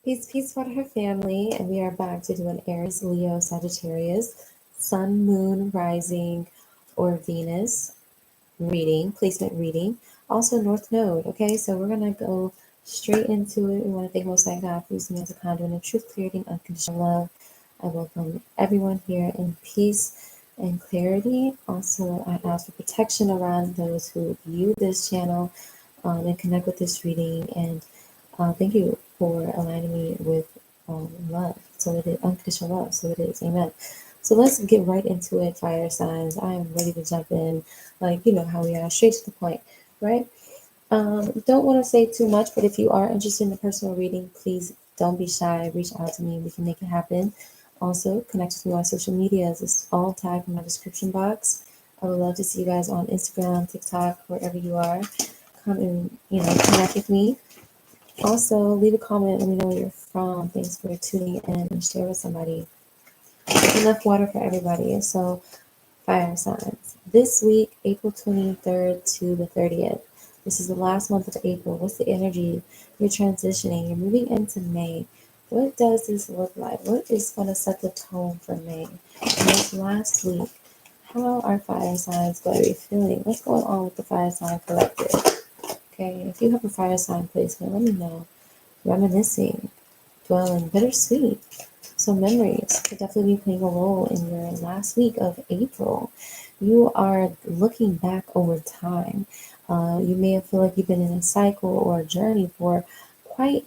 Peace for her family, and we are back to do an Aries, Leo, Sagittarius, Sun, Moon, Rising, or Venus reading, placement reading. Also, North Node. Okay, so we're gonna go straight into it. We want to thank Most High God for using me as a conduit of truth, clarity, and unconditional love. I welcome everyone here in peace and clarity. Also, I ask for protection around those who view this channel and connect with this reading. And thank you for aligning me with love. So it is unconditional love. So it is. Amen. So let's get right into it, fire signs. I am ready to jump in, like you know how we are, straight to the point, right? Don't want to say too much, but if you are interested in the personal reading, please don't be shy. Reach out to me. We can make it happen. Also, connect with me on social medias. It's all tagged in my description box. I would love to see you guys on Instagram, TikTok, wherever you are. Come and connect with me. Also, leave a comment. Let me know where you're from. Thanks for tuning in and share with somebody. Enough water for everybody. So, fire signs. This week, April 23rd to the 30th. This is the last month of April. What's the energy? You're transitioning. You're moving into May. What does this look like? What is going to set the tone for May? And this last week, how are fire signs going to be feeling? What's going on with the fire sign collective? Okay, if you have a fire sign placement, let me know. Reminiscing, dwelling, bittersweet. So memories could definitely be playing a role in your last week of April. You are looking back over time. You may feel like you've been in a cycle or a journey for quite,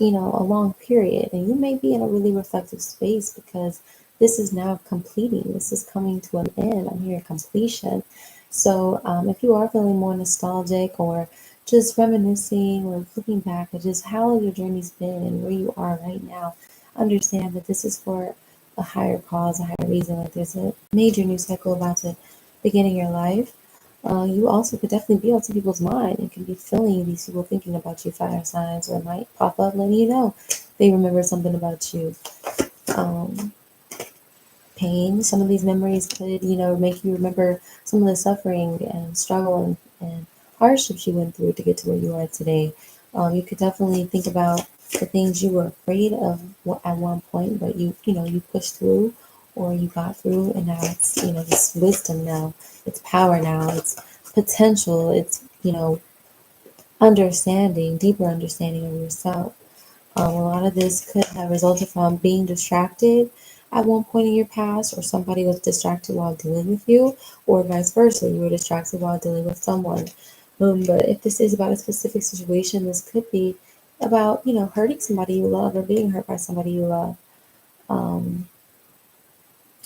a long period, and you may be in a really reflective space because this is now completing. This is coming to an end. I'm hearing completion. So if you are feeling more nostalgic or just reminiscing or looking back at just how your journey's been and where you are right now, understand that this is for a higher cause, a higher reason. Like there's a major new cycle about to begin in your life. You also could definitely be on some people's mind and can be feeling these people thinking about you, fire signs, or might pop up letting you know they remember something about you. Um, Pain. Some of these memories could, make you remember some of the suffering and struggle and hardships you went through to get to where you are today. You could definitely think about the things you were afraid of at one point, but you pushed through or you got through, and now it's, this wisdom now, it's power now, it's potential, it's, understanding, deeper understanding of yourself. A lot of this could have resulted from being distracted at one point in your past, or somebody was distracted while dealing with you, or vice versa, you were distracted while dealing with someone. But if this is about a specific situation, this could be about, hurting somebody you love or being hurt by somebody you love. Um,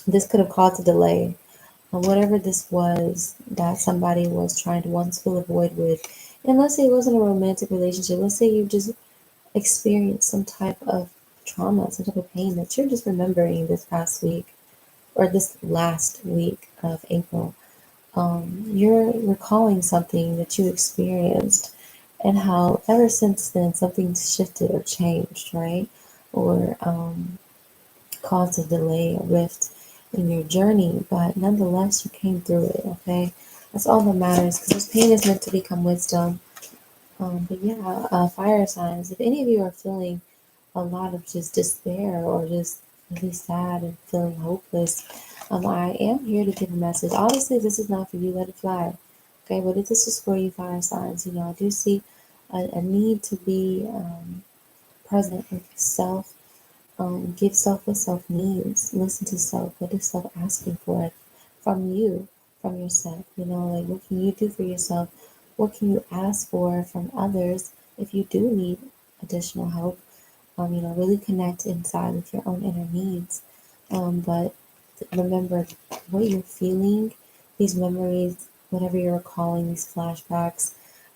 this could have caused a delay. Whatever this was that somebody was trying to once fill a void with, and let's say it wasn't a romantic relationship, let's say you just experienced some type of trauma, some type of pain that you're just remembering this past week or this last week of April. You're recalling something that you experienced and how ever since then something's shifted or changed, right? Or caused a delay, a rift in your journey, but nonetheless you came through it, okay? That's all that matters because this pain is meant to become wisdom. But yeah, fire signs, if any of you are feeling a lot of just despair or just really sad and feeling hopeless, I am here to give a message. Obviously, this is not for you, let it fly. Okay, but if this is for you, fire signs, I do see a need to be present with self. Give self what self needs. Listen to self. What is self asking for from you, from yourself? Like what can you do for yourself? What can you ask for from others if you do need additional help? Really connect inside with your own inner needs. But remember what you're feeling, these memories, whatever you're recalling, these flashbacks,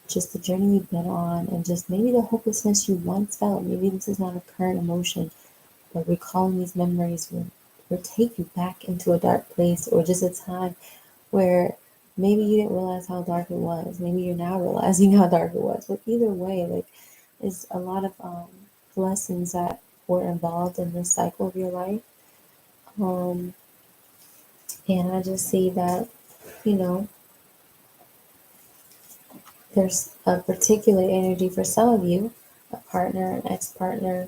just the journey you've been on, and just maybe the hopelessness you once felt. Maybe this is not a current emotion, but recalling these memories will take you back into a dark place or just a time where maybe you didn't realize how dark it was. Maybe you're now realizing how dark it was. But either way, like, it's a lot of lessons that were involved in this cycle of your life. Um, and I just see that, you know, there's a particular energy for some of you, a partner, an ex partner,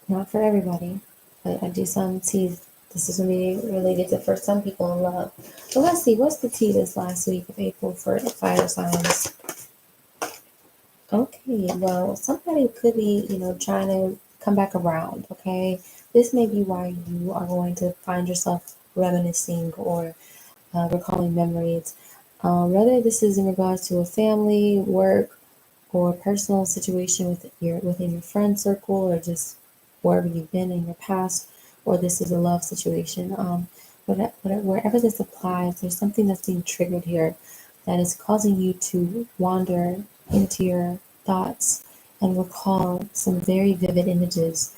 Not for everybody, but I do some see this is going to be related to for some people in love. But let's see, what's the tea this last week of April for fire signs? Okay, well, somebody could be, trying to come back around, okay? This may be why you are going to find yourself reminiscing or recalling memories. Whether this is in regards to a family, work, or personal situation within your friend circle, or just wherever you've been in your past, or this is a love situation. Wherever this applies, there's something that's being triggered here that is causing you to wander into your thoughts and recall some very vivid images.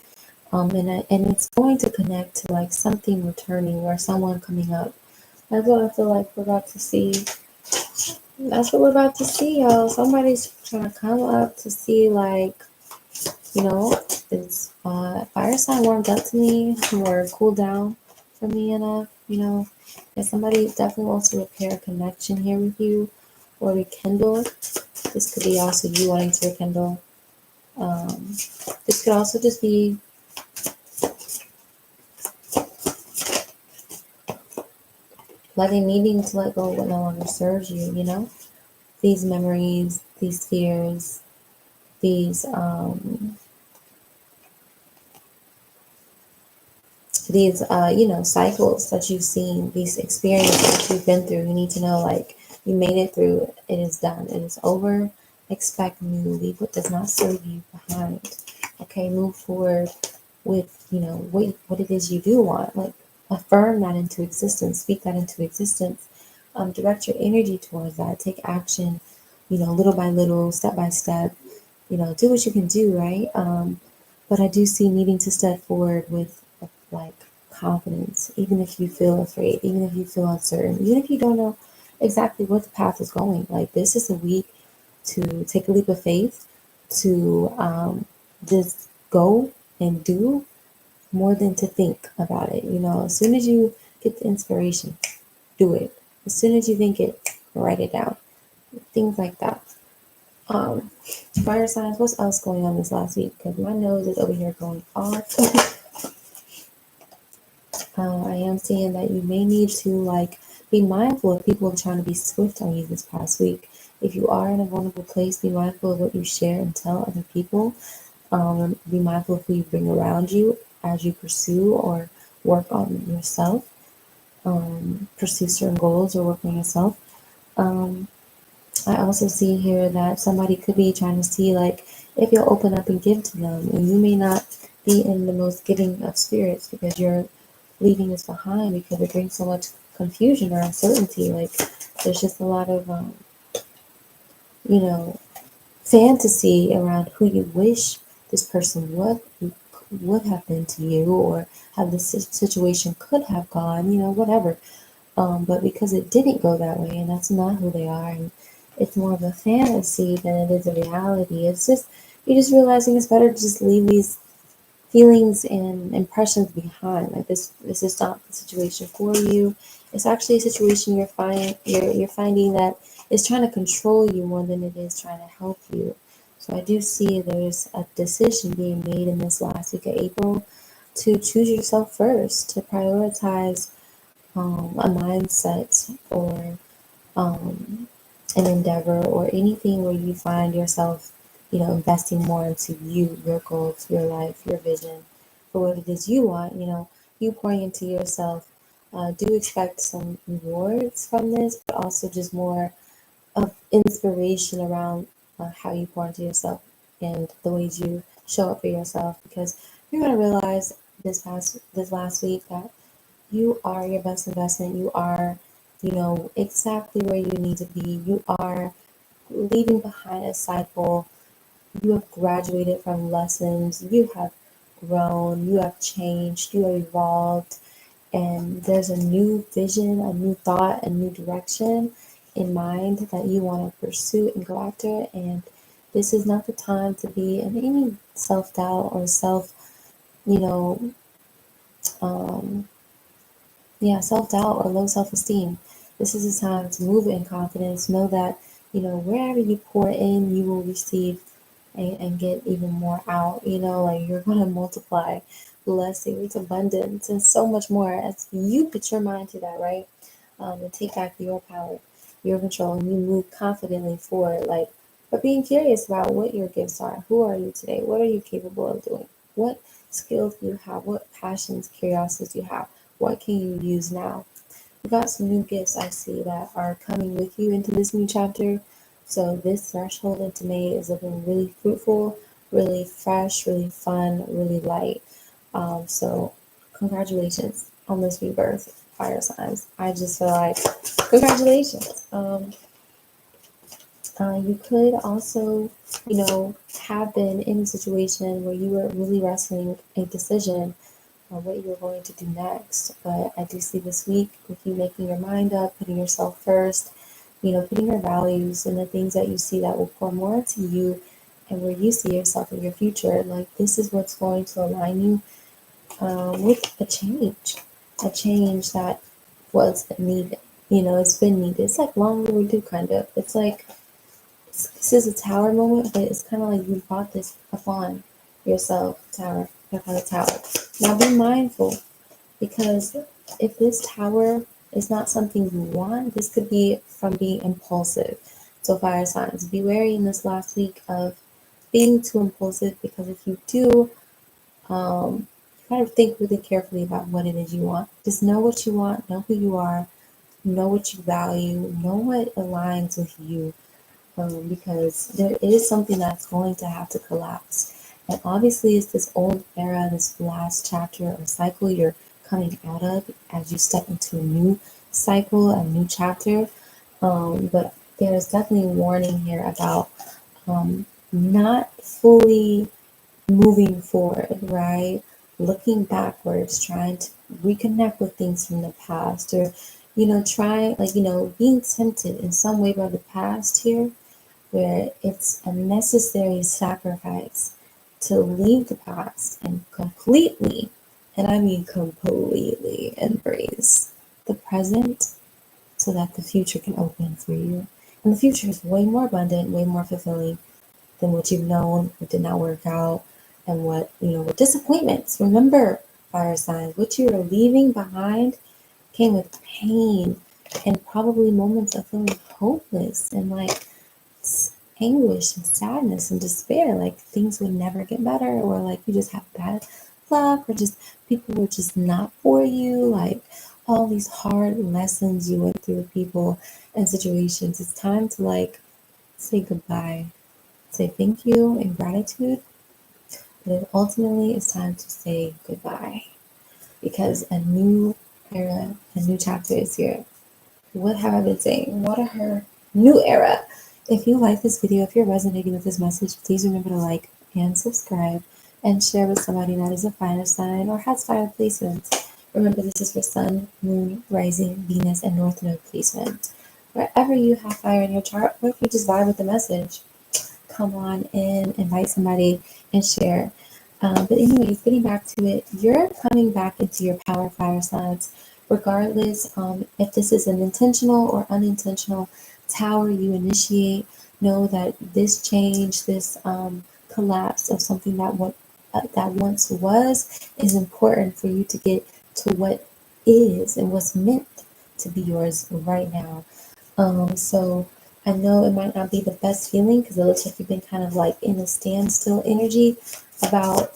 And it's going to connect to like something returning or someone coming up. That's what I feel like we're about to see. That's what we're about to see, y'all. Somebody's trying to come up to see, like, it's fire sign warmed up to me or cooled down for me enough, and somebody definitely wants to repair a connection here with you or rekindle. This could be also you wanting to rekindle. Um, this could also just be needing to let go of what no longer serves you, these memories, these fears, these cycles that you've seen, these experiences that you've been through. You need to know, like, you made it through. It is done. It is over. Expect new. Leave what does not serve you behind. Okay, move forward with what it is you do want. Like, affirm that into existence. Speak that into existence. Direct your energy towards that. Take action. Little by little, step by step. Do what you can do, right? But I do see needing to step forward with like confidence, even if you feel afraid, even if you feel uncertain, even if you don't know exactly what the path is going. Like, this is a week to take a leap of faith, to just go and do more than to think about it. As soon as you get the inspiration, do it. As soon as you think it, write it down. Things like that. Um, Fire signs, what's else going on this last week? Because my nose is over here going off. I am seeing that you may need to like be mindful of people trying to be swift on you this past week. If you are in a vulnerable place, be mindful of what you share and tell other people. Be mindful of who you bring around you as you pursue or work on yourself. Pursue certain goals or work on yourself. Um, I also see here that somebody could be trying to see like if you'll open up and give to them, and you may not be in the most giving of spirits because you're leaving this behind because it brings so much confusion or uncertainty. Like, there's just a lot of you know fantasy around who you wish this person would have been to you, or how this situation could have gone, whatever. But because it didn't go that way, and that's not who they are, and it's more of a fantasy than it is a reality. It's just you're just realizing it's better to just leave these feelings and impressions behind. Like, this is not the situation for you. It's actually a situation you're finding that is trying to control you more than it is trying to help you. So I do see there's a decision being made in this last week of April to choose yourself first, to prioritize a mindset or um, an endeavor or anything where you find yourself, investing more into you, your goals, your life, your vision for what it is you want, you pouring into yourself. Do expect some rewards from this, but also just more of inspiration around how you pour into yourself and the ways you show up for yourself, because you're going to realize this last week that you are your best investment. You are, exactly where you need to be. You are leaving behind a cycle. You have graduated from lessons. You have grown. You have changed. You have evolved. And there's a new vision, a new thought, a new direction in mind that you want to pursue and go after. And this is not the time to be in any self doubt or you know, um, self doubt or low self esteem. This is a time to move in confidence. Know that, wherever you pour in, you will receive and get even more out. Like you're going to multiply blessings, abundance, and so much more as you put your mind to that, right? And take back your power, your control, and you move confidently forward. Like, but being curious about what your gifts are. Who are you today? What are you capable of doing? What skills do you have? What passions, curiosities do you have? What can you use now? You got some new gifts I see that are coming with you into this new chapter. So this threshold into May is looking really fruitful, really fresh, really fun, really light. So congratulations on this rebirth, fire signs. I just feel like congratulations. You could also, have been in a situation where you were really wrestling a decision on what you're going to do next. But I do see this week with you making your mind up, putting yourself first, putting your values and the things that you see that will pour more into you and where you see yourself in your future. Like this is what's going to align you with a change that was needed. It's been needed. It's like long overdue, kind of. It's like this is a tower moment, but it's kind of like you brought this upon yourself, tower, upon a tower. Now be mindful because if this tower is not something you want, this could be from being impulsive. So fire signs, be wary in this last week of being too impulsive because if you do, you gotta think really carefully about what it is you want. Just know what you want, know who you are, know what you value, know what aligns with you because there is something that's going to have to collapse. And obviously, it's this old era, this last chapter or cycle you're coming out of as you step into a new cycle, a new chapter. But there's definitely a warning here about not fully moving forward, right? Looking backwards, trying to reconnect with things from the past, or, trying, like, being tempted in some way by the past here where it's a necessary sacrifice to leave the past and completely, and I mean completely, embrace the present so that the future can open for you. And the future is way more abundant, way more fulfilling than what you've known, what did not work out, and what disappointments. Remember, fire signs, what you are leaving behind came with pain and probably moments of feeling hopeless and like anguish and sadness and despair, like things would never get better, or like you just have bad luck, or just people were just not for you, like all these hard lessons you went through with people and situations. It's time to like say goodbye, say thank you and gratitude, but then ultimately it's time to say goodbye because a new era, a new chapter is here. What have I been saying? What are her new era? If you like this video, if you're resonating with this message, please remember to like and subscribe and share with somebody that is a fire sign or has fire placements. Remember, this is for Sun, Moon, Rising, Venus, and North Node placement. Wherever you have fire in your chart, or if you just vibe with the message, come on in, invite somebody, and share. But anyways, getting back to it, you're coming back into your power, fire signs, regardless if this is an intentional or unintentional tower you initiate. Know that this change, this collapse of something that once was, is important for you to get to what is and what's meant to be yours right now. So I know it might not be the best feeling because it looks like you've been kind of like in a standstill energy about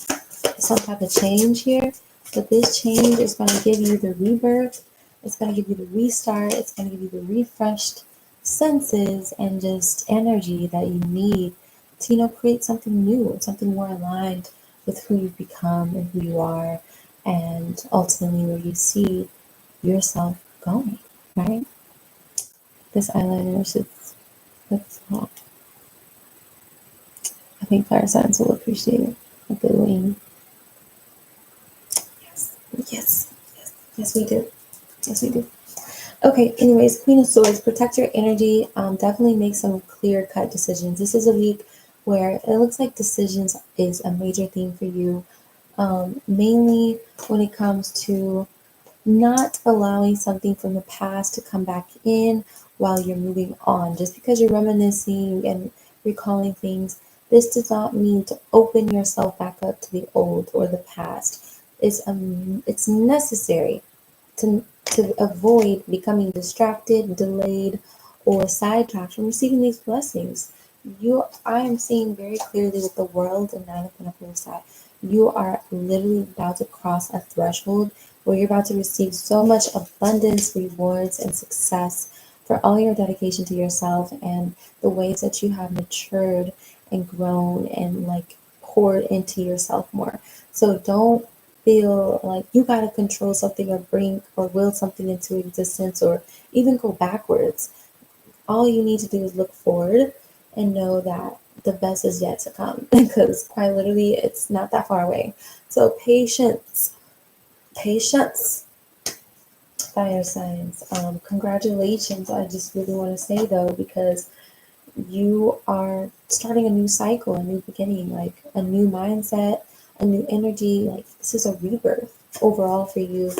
some type of change here. But this change is going to give you the rebirth, it's going to give you the restart, it's going to give you the refreshed senses and just energy that you need to, create something new, something more aligned with who you've become and who you are, and ultimately where you see yourself going, right? This eyeliner is just, that's hot. I think fire signs will appreciate it. A good wing. Yes, yes, yes, yes, we do. Yes, we do. Okay, anyways, Queen of Swords, protect your energy. Definitely make some clear-cut decisions. This is a week where it looks like decisions is a major theme for you, mainly when it comes to not allowing something from the past to come back in while you're moving on. Just because you're reminiscing and recalling things This does not mean to open yourself back up to the old or the past. It's necessary to avoid becoming distracted, delayed, or sidetracked from receiving these blessings. I am seeing very clearly with the world and Nine of Pentacles that you are literally about to cross a threshold where you're about to receive so much abundance, rewards, and success for all your dedication to yourself and the ways that you have matured and grown and like poured into yourself more. So don't feel like you got to control something or bring or will something into existence or even go backwards. All you need to do is look forward and know that the best is yet to come because quite literally it's not that far away. So patience, patience, fire signs. Congratulations. I just really want to say though, because you are starting a new cycle, a new beginning, like a new mindset, a new energy. Like this is a rebirth overall for you.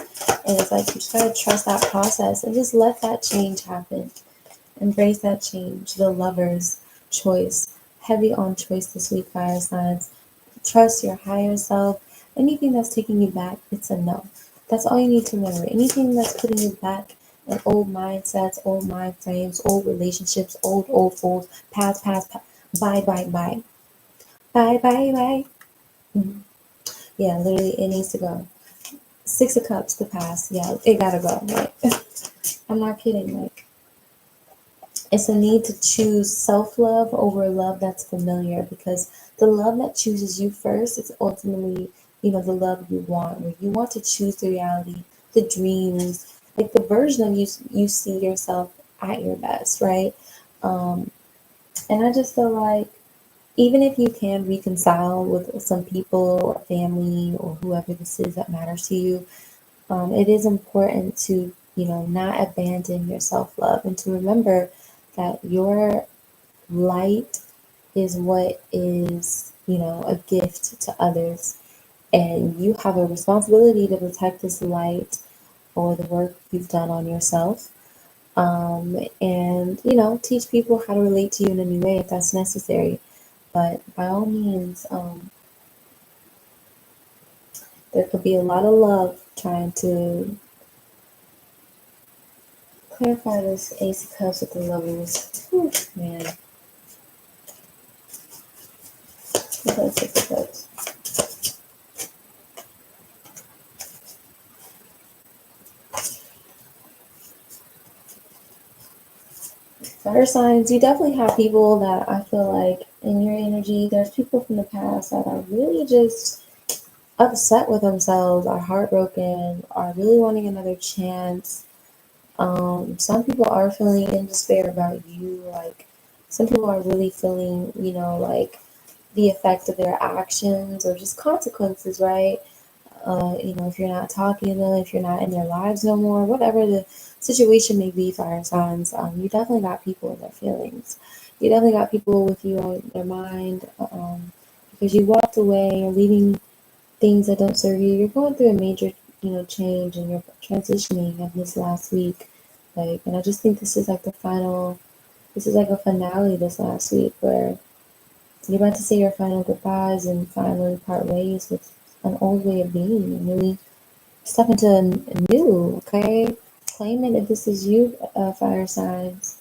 And it's like you just gotta trust that process and just let that change happen. Embrace that change. The lover's choice. Heavy on choice this week, fire signs. Trust your higher self. Anything that's taking you back, it's a no. That's all you need to remember. Anything that's putting you back in old mindsets, old mind frames, old relationships, old fools, past, bye, bye, bye. Bye, bye, bye. Mhm. Yeah, literally, it needs to go. Six of Cups, the past. Yeah, it gotta go. Like, I'm not kidding. Like, it's a need to choose self love over love that's familiar because the love that chooses you first is ultimately, the love you want, where you want to choose the reality, the dreams, like the version of you see yourself at your best, right? Um, and I just feel like even if you can reconcile with some people or family or whoever this is that matters to you, it is important to, not abandon your self love and to remember that your light is what is, a gift to others. And you have a responsibility to protect this light or the work you've done on yourself. And, teach people how to relate to you in a new way if that's necessary. But by all means, there could be a lot of love trying to clarify this Ace of Cups with the Lovers. Whew, man. That's Six of Cups. Fire signs, you definitely have people that I feel like in your energy, there's people from the past that are really just upset with themselves, are heartbroken, are really wanting another chance. Some people are feeling in despair about you. Like, some people are really feeling, like the effect of their actions or just consequences, right? If you're not talking to them, if you're not in their lives no more, whatever the situation may be, fire signs, you definitely got people in their feelings. You definitely got people with you on their mind because you walked away, you're leaving things that don't serve you. You're going through a major, change and you're transitioning of this last week. Like, and I just think this is like a finale this last week where you're about to say your final goodbyes and finally part ways with an old way of being and really step into a new, okay? Claim it if this is you, fire signs.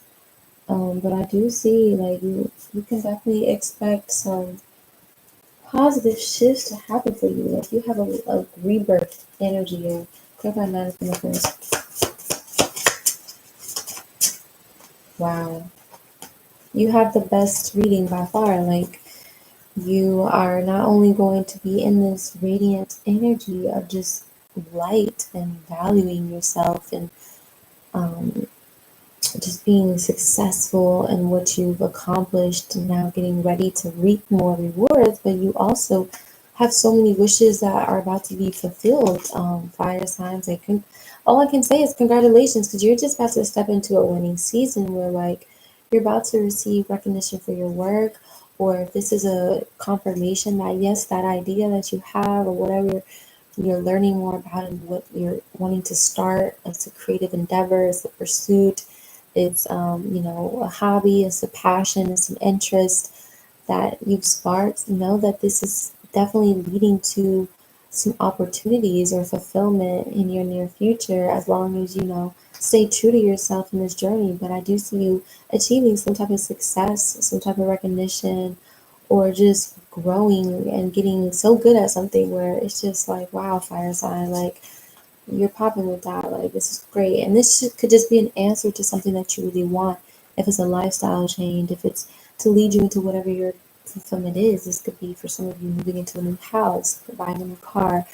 But I do see like you can definitely expect some positive shifts to happen for you. Like you have a rebirth energy or clarify nine of pentacles. Wow. You have the best reading by far. Like you are not only going to be in this radiant energy of just light and valuing yourself and um, just being successful in what you've accomplished and now getting ready to reap more rewards, but you also have so many wishes that are about to be fulfilled. Fire signs, all I can say is congratulations because you're just about to step into a winning season where like you're about to receive recognition for your work, or if this is a confirmation that yes, that idea that you have or whatever you're learning more about and what you're wanting to start, it's a creative endeavor, it's a pursuit, it's a hobby, it's a passion, it's an interest. that you've sparked, know that this is definitely leading to some opportunities or fulfillment in your near future, as long as stay true to yourself in this journey. But I do see you achieving some type of success, some type of recognition, or just growing and getting so good at something where it's just like, wow, fire sign, like you're popping with that. Like, this is great. And this could just be an answer to something that you really want. If it's a lifestyle change, if it's to lead you into whatever your fulfillment is. This could be for some of you moving into a new house, buying a new car,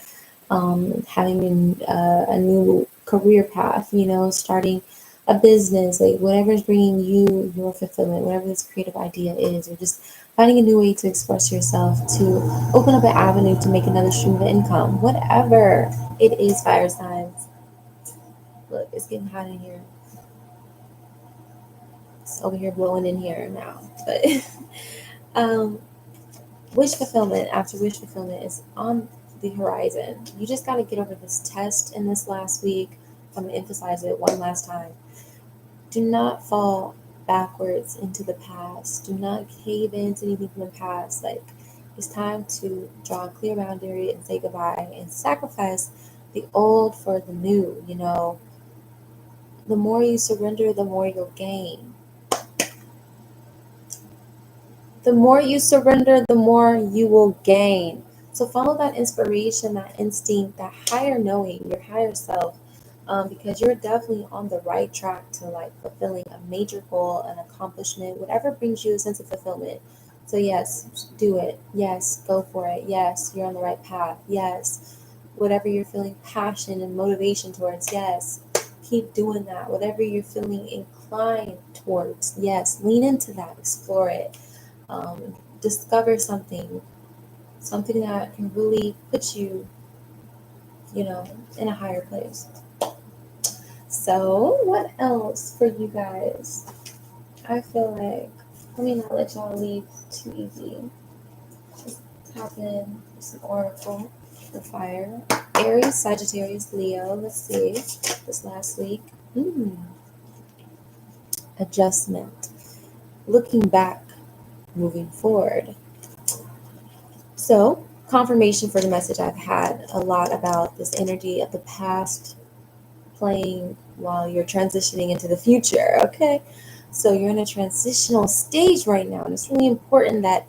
having a new career path, starting a business, like whatever is bringing you your fulfillment, whatever this creative idea is, or just finding a new way to express yourself, to open up an avenue to make another stream of income, whatever it is, fire signs. Look, it's getting hot in here. It's over here blowing in here now. But um, wish fulfillment after wish fulfillment is on the horizon. You just got to get over this test in this last week. I'm going to emphasize it one last time. Do not fall backwards into the past. Do not cave into anything from the past. Like, it's time to draw a clear boundary and say goodbye and sacrifice the old for the new. The more you surrender, the more you'll gain. The more you surrender, the more you will gain. So follow that inspiration, that instinct, that higher knowing, your higher self, because you're definitely on the right track to like fulfilling a major goal, an accomplishment, whatever brings you a sense of fulfillment. So yes, do it. Yes, go for it. Yes, you're on the right path. Yes, whatever you're feeling passion and motivation towards, yes, keep doing that. Whatever you're feeling inclined towards, yes, lean into that, explore it. Discover something that can really put you, in a higher place. So, what else for you guys? I feel like, let me not let y'all leave too easy. Just tap in with some oracle for fire. Aries, Sagittarius, Leo. Let's see. This last week. Adjustment. Looking back, moving forward. So, confirmation for the message. I've had a lot about this energy of the past playing while you're transitioning into the future. Okay, so you're in a transitional stage right now, and it's really important that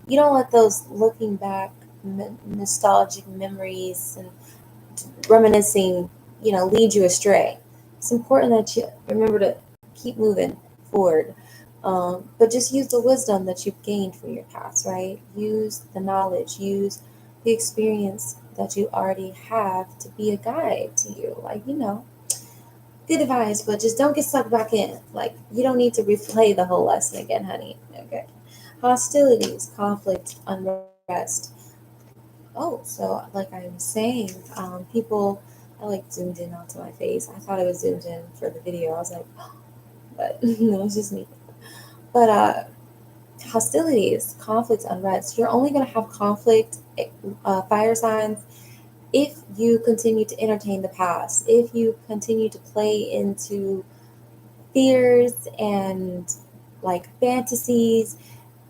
you don't let those looking back nostalgic memories and reminiscing lead you astray. It's important that you remember to keep moving forward, but just use the wisdom that you've gained from your past, right? Use the knowledge, use the experience that you already have to be a guide to you. Like, good advice, but just don't get sucked back in. Like, you don't need to replay the whole lesson again, honey. Okay. Hostilities, conflict, unrest. Oh, so like I was saying, people, I like zoomed in onto my face. I thought it was zoomed in for the video. I was like, but no, it's just me. But hostilities, conflict, unrest. You're only going to have conflict, fire signs, if you continue to entertain the past, if you continue to play into fears and like fantasies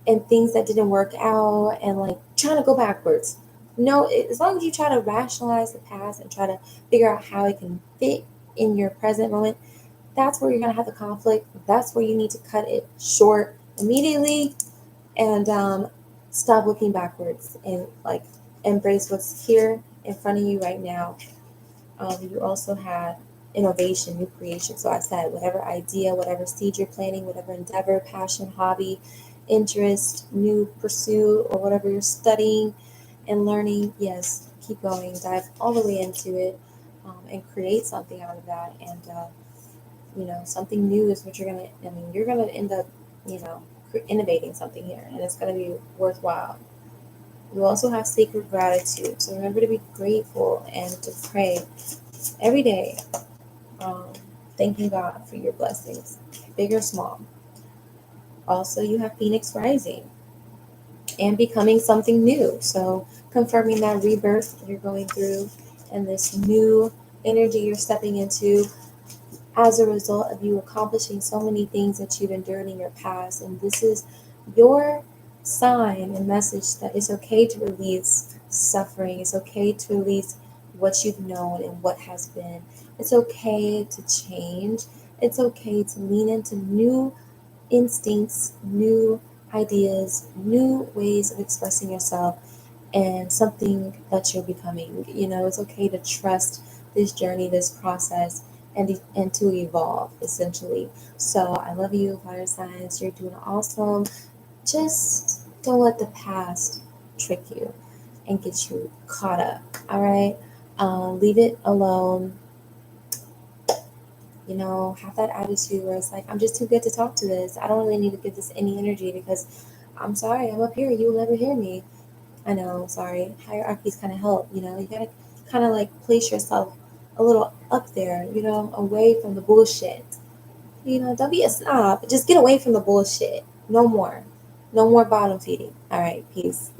and things that didn't work out and like trying to go backwards. No, as long as you try to rationalize the past and try to figure out how it can fit in your present moment, that's where you're going to have the conflict. That's where you need to cut it short immediately and stop looking backwards and like embrace what's here in front of you right now. You also had innovation, new creation. So I said, whatever idea, whatever seed you're planting, whatever endeavor, passion, hobby, interest, new pursuit, or whatever you're studying and learning, yes, keep going, dive all the way into it, and create something out of that. And, something new is what you're going to end up, innovating something here, and it's going to be worthwhile. You also have sacred gratitude. So remember to be grateful and to pray every day, thanking God for your blessings, big or small. Also, you have Phoenix rising and becoming something new. So confirming that rebirth you're going through and this new energy you're stepping into as a result of you accomplishing so many things that you've endured in your past. And this is your sign and message that it's okay to release suffering. It's okay to release what you've known and what has been. It's okay to change. It's okay to lean into new instincts, new ideas, new ways of expressing yourself, and something that you're becoming. It's okay to trust this journey, this process, and to evolve essentially. So I love you, fire signs. You're doing awesome. Just don't let the past trick you and get you caught up. All right. Leave it alone. Have that attitude where it's like, I'm just too good to talk to this. I don't really need to give this any energy because I'm sorry, I'm up here. You will never hear me. I know, sorry. Hierarchies kind of help. You gotta kind of like place yourself a little up there, away from the bullshit. Don't be a snob. Just get away from the bullshit. No more. No more bottom feeding. All right, peace.